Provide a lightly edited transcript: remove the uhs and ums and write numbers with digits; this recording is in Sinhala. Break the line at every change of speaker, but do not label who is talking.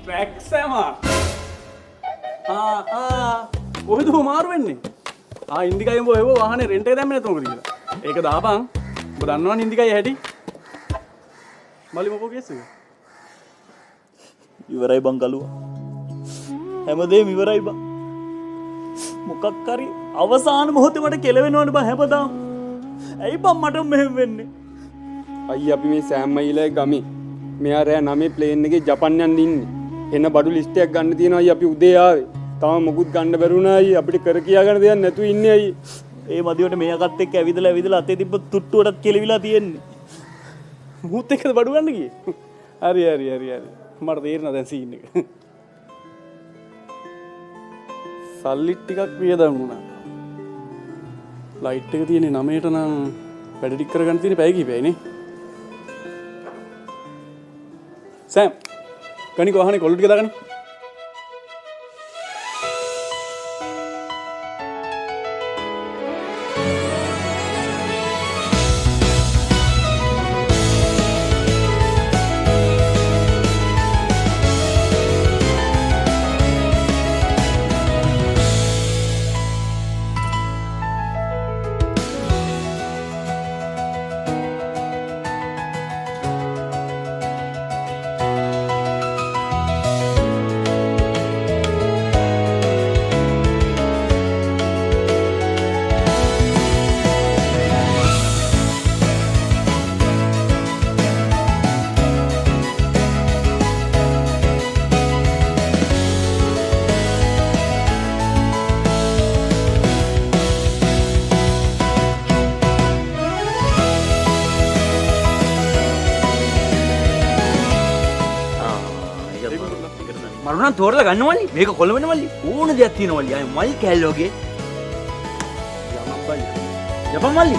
ට්‍රැක්සම ඔහෙද හොමාරු වෙන්නේ ඉන්දිකයිම ඔය වාහනේ රෙන්ට් එක දැම්මේ නැතුව කියලා. ඒක දාපන්. ඔබ දන්නවනේ ඉන්දිකයි හැටි. මලි මොකෝ කේස් එක?
ඉවරයි බං කලුවා. හැමදේම ඉවරයි බං. මොකක් හරි අවසාන මොහොතේ මට කෙලවෙනවනේ බං හැමදාම. ඇයි බං මට මෙහෙම වෙන්නේ?
අයිය අපි මේ සෑම් අයිලා ගමේ. මෙයා රෑ 9 ප්ලේන් එකේ ජපන් යන්න ඉන්නේ. එන බඩු ලිස්ට් එකක් ගන්න තියෙනවා අයිය අපි උදේ ආවේ. තාම මොකුත් ගන්න බැරුණා අයිය අපිට කර කියා ගන්න දෙයක් නැතුව ඉන්නේ අයිය.
ඒ මදිවට මෙයාකත් එක්ක ඇවිදලා අතේ තිබ්බ තුට්ටුවටත් කෙලවිලා තියෙන්නේ.
මුත් එක්කද බඩු ගන්න ගියේ? හරි. මට තේරෙනවා දැන් සීන් එක. සල්ලි ටිකක් වියදම් වුණා. ලයිට් එක තියෙන්නේ 9ට නම් වැඩ ටික කරගන්න තියෙන්නේ පැය කිහිපයයි නේ. සෑම් කණි කොහානේ කොල්ල ටික දාගන්න.
මරුණන් තෝරලා ගන්නවලි මේක කොළඹන මල්ලි ඕන දෙයක් තියෙනවලි අය මල් කැල්ලෝගේ යපන් මල්ලි